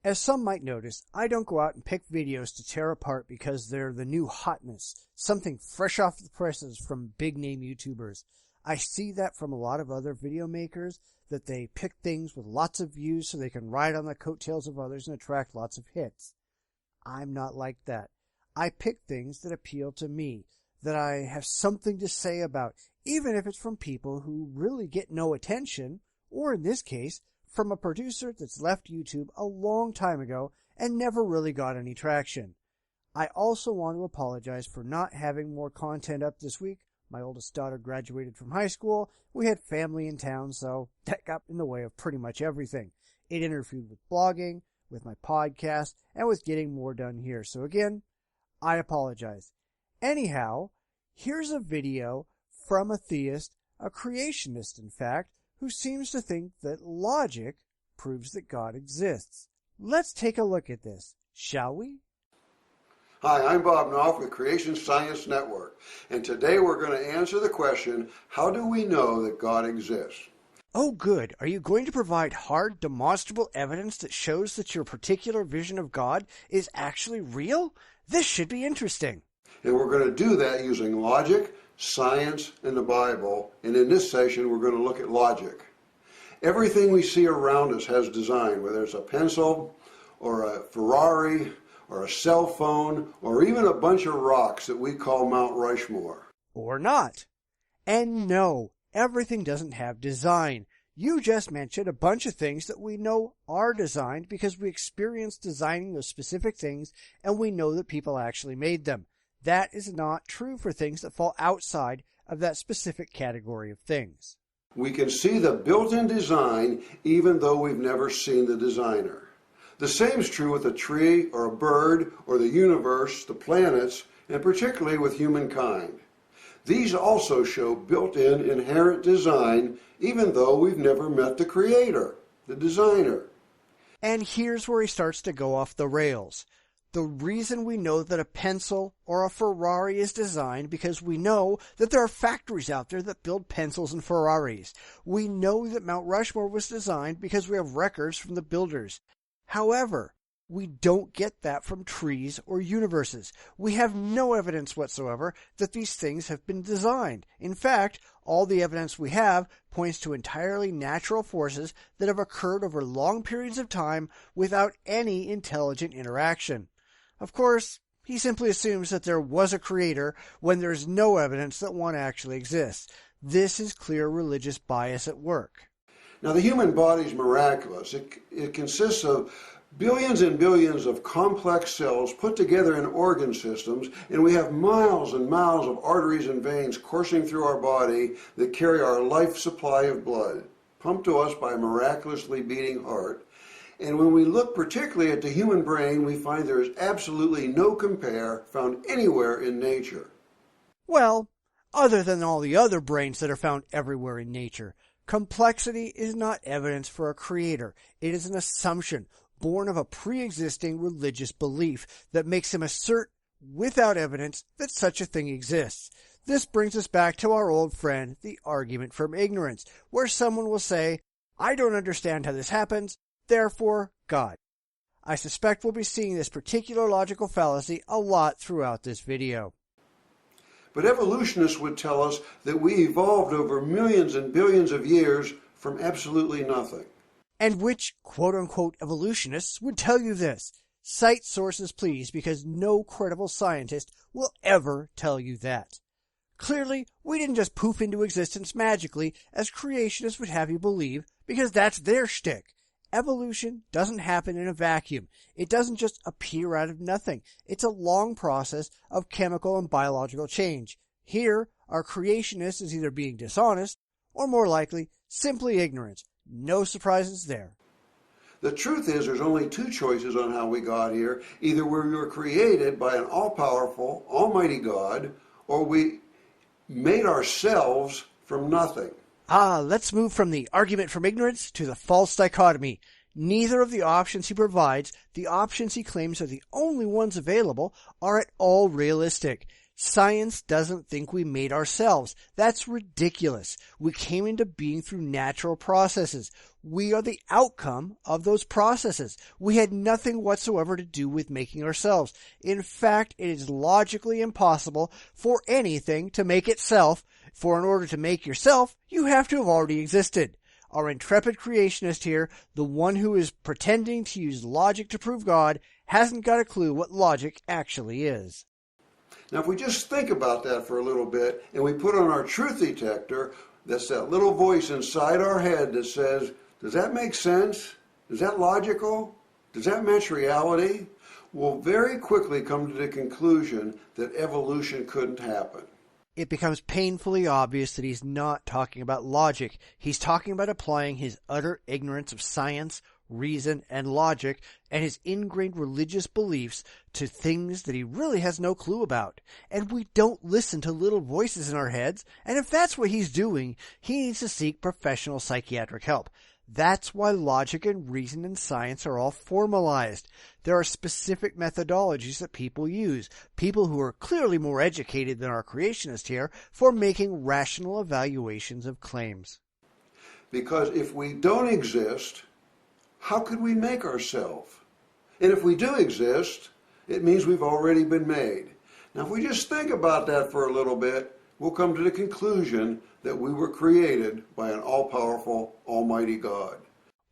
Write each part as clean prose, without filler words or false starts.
As some might notice, I don't go out and pick videos to tear apart because they're the new hotness, something fresh off the presses from big-name YouTubers. I see that from a lot of other video makers, that they pick things with lots of views so they can ride on the coattails of others and attract lots of hits. I'm not like that. I pick things that appeal to me, that I have something to say about, even if it's from people who really get no attention, or in this case, from a producer that's left YouTube a long time ago and never really got any traction. I also want to apologize for not having more content up this week. My oldest daughter graduated from high school. We had family in town, so that got in the way of pretty much everything. It interfered with blogging, with my podcast, and with getting more done here. So again, I apologize. Anyhow, here's a video from a theist, a creationist in fact, who seems to think that logic proves that God exists. Let's take a look at this, shall we? Hi, I'm Bob Knopf with Creation Science Network, and today we're going to answer the question, how do we know that God exists? Oh good, are you going to provide hard, demonstrable evidence that shows that your particular vision of God is actually real? This should be interesting. And we're going to do that using logic, science, and the Bible, and in this session we're going to look at logic. Everything we see around us has design, whether it's a pencil, or a Ferrari, or a cell phone, or even a bunch of rocks that we call Mount Rushmore. Or not. And no, everything doesn't have design. You just mentioned a bunch of things that we know are designed because we experienced designing those specific things and we know that people actually made them. That is not true for things that fall outside of that specific category of things. We can see the built-in design even though we've never seen the designer. The same is true with a tree or a bird or the universe, the planets, and particularly with humankind. These also show built-in inherent design even though we've never met the creator, the designer. And here's where he starts to go off the rails. The reason we know that a pencil or a Ferrari is designed because we know that there are factories out there that build pencils and Ferraris. We know that Mount Rushmore was designed because we have records from the builders. However, we don't get that from trees or universes. We have no evidence whatsoever that these things have been designed. In fact, all the evidence we have points to entirely natural forces that have occurred over long periods of time without any intelligent interaction. Of course, he simply assumes that there was a creator when there is no evidence that one actually exists. This is clear religious bias at work. Now, the human body is miraculous. It consists of billions and billions of complex cells put together in organ systems, and we have miles and miles of arteries and veins coursing through our body that carry our life supply of blood, pumped to us by a miraculously beating heart. And when we look particularly at the human brain, we find there is absolutely no compare found anywhere in nature. Well, other than all the other brains that are found everywhere in nature, complexity is not evidence for a creator. It is an assumption born of a pre-existing religious belief that makes him assert without evidence that such a thing exists. This brings us back to our old friend, the argument from ignorance, where someone will say, I don't understand how this happens, therefore God. I suspect we'll be seeing this particular logical fallacy a lot throughout this video. But evolutionists would tell us that we evolved over millions and billions of years from absolutely nothing. And which quote-unquote evolutionists would tell you this? Cite sources, please, because no credible scientist will ever tell you that. Clearly, we didn't just poof into existence magically, as creationists would have you believe, because that's their shtick. Evolution doesn't happen in a vacuum. It doesn't just appear out of nothing. It's a long process of chemical and biological change. Here, our creationist is either being dishonest, or more likely, simply ignorant. No surprises there. The truth is there's only two choices on how we got here. Either we were created by an all-powerful, almighty God, or we made ourselves from nothing. Let's move from the argument from ignorance to the false dichotomy. Neither of the options he provides, the options he claims are the only ones available, are at all realistic. Science doesn't think we made ourselves. That's ridiculous. We came into being through natural processes. We are the outcome of those processes. We had nothing whatsoever to do with making ourselves. In fact, it is logically impossible for anything to make itself, for in order to make yourself, you have to have already existed. Our intrepid creationist here, the one who is pretending to use logic to prove God, hasn't got a clue what logic actually is. Now, if we just think about that for a little bit, and we put on our truth detector, that's that little voice inside our head that says, does that make sense? Is that logical? Does that match reality? We'll very quickly come to the conclusion that evolution couldn't happen. It becomes painfully obvious that he's not talking about logic. He's talking about applying his utter ignorance of science, reason, and logic, and his ingrained religious beliefs to things that he really has no clue about. And we don't listen to little voices in our heads, and if that's what he's doing, he needs to seek professional psychiatric help. That's why logic and reason and science are all formalized. There are specific methodologies that people use, people who are clearly more educated than our creationist here, for making rational evaluations of claims. Because if we don't exist, how could we make ourselves? And if we do exist, it means we've already been made. Now, if we just think about that for a little bit, we'll come to the conclusion that we were created by an all-powerful, almighty God.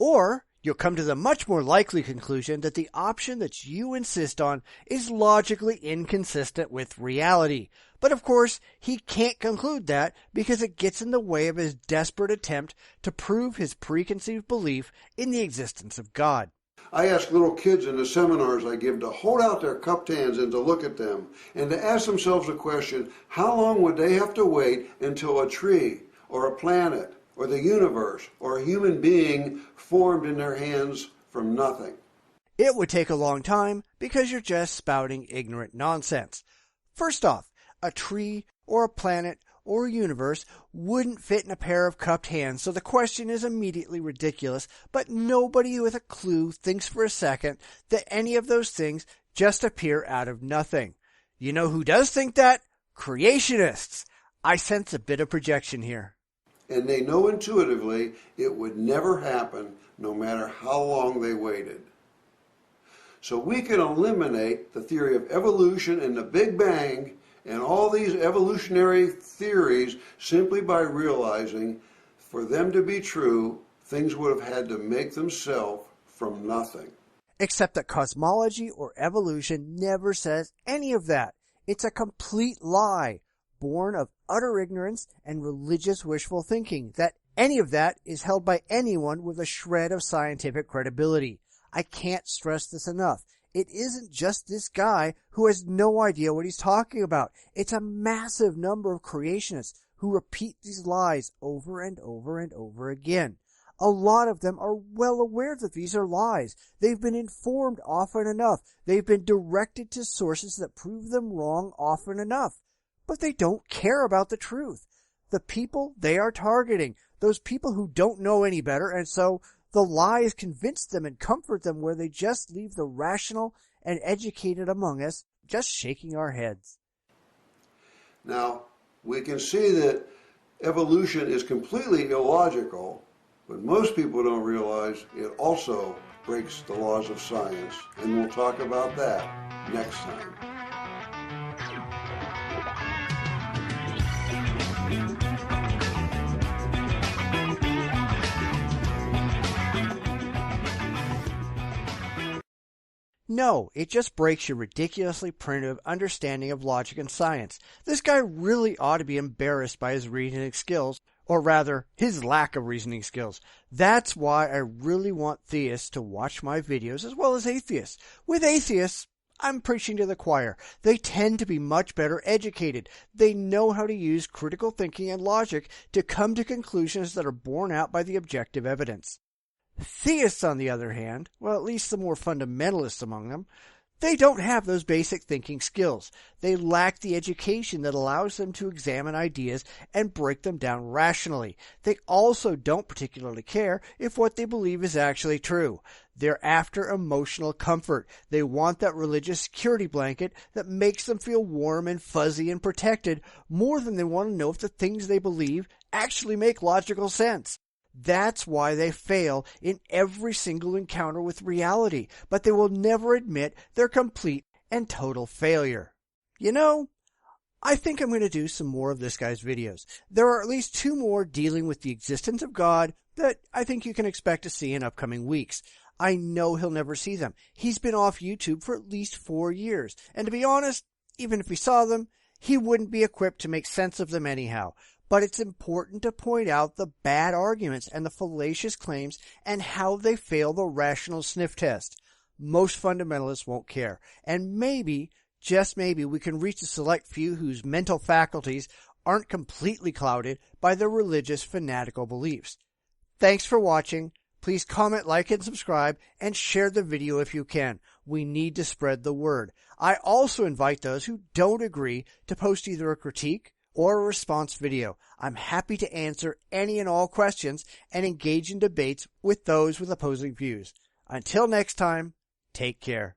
Or you'll come to the much more likely conclusion that the option that you insist on is logically inconsistent with reality. But of course, he can't conclude that because it gets in the way of his desperate attempt to prove his preconceived belief in the existence of God. I ask little kids in the seminars I give to hold out their cupped hands and to look at them and to ask themselves a question: how long would they have to wait until a tree or a planet or the universe or a human being formed in their hands from nothing? It would take a long time because you're just spouting ignorant nonsense. First off, a tree or a planet or a universe wouldn't fit in a pair of cupped hands, so the question is immediately ridiculous, but nobody with a clue thinks for a second that any of those things just appear out of nothing. You know who does think that? Creationists. I sense a bit of projection here. And they know intuitively it would never happen, no matter how long they waited. So we can eliminate the theory of evolution and the Big Bang and all these evolutionary theories simply by realizing, for them to be true, things would have had to make themselves from nothing. Except that cosmology or evolution never says any of that. It's a complete lie, born of utter ignorance and religious wishful thinking, that any of that is held by anyone with a shred of scientific credibility. I can't stress this enough. It isn't just this guy who has no idea what he's talking about. It's a massive number of creationists who repeat these lies over and over and over again. A lot of them are well aware that these are lies. They've been informed often enough. They've been directed to sources that prove them wrong often enough. But they don't care about the truth. The people they are targeting, those people who don't know any better, and so the lies convince them and comfort them, where they just leave the rational and educated among us just shaking our heads. Now, we can see that evolution is completely illogical, but most people don't realize it also breaks the laws of science, and we'll talk about that next time. No, it just breaks your ridiculously primitive understanding of logic and science. This guy really ought to be embarrassed by his reasoning skills, or rather, his lack of reasoning skills. That's why I really want theists to watch my videos as well as atheists. With atheists, I'm preaching to the choir. They tend to be much better educated. They know how to use critical thinking and logic to come to conclusions that are borne out by the objective evidence. Theists, on the other hand, well, at least the more fundamentalists among them, they don't have those basic thinking skills. They lack the education that allows them to examine ideas and break them down rationally. They also don't particularly care if what they believe is actually true. They're after emotional comfort. They want that religious security blanket that makes them feel warm and fuzzy and protected more than they want to know if the things they believe actually make logical sense. That's why they fail in every single encounter with reality, but they will never admit their complete and total failure. You know, I think I'm going to do some more of this guy's videos. There are at least 2 more dealing with the existence of God that I think you can expect to see in upcoming weeks. I know he'll never see them. He's been off YouTube for at least 4 years, and to be honest, even if he saw them, he wouldn't be equipped to make sense of them anyhow. But it's important to point out the bad arguments and the fallacious claims and how they fail the rational sniff test. Most fundamentalists won't care, and maybe, just maybe, we can reach a select few whose mental faculties aren't completely clouded by their religious fanatical beliefs. Thanks for watching. Please comment, like, and subscribe, and share the video if you can. We need to spread the word. I also invite those who don't agree to post either a critique or a response video. I'm happy to answer any and all questions and engage in debates with those with opposing views. Until next time, take care.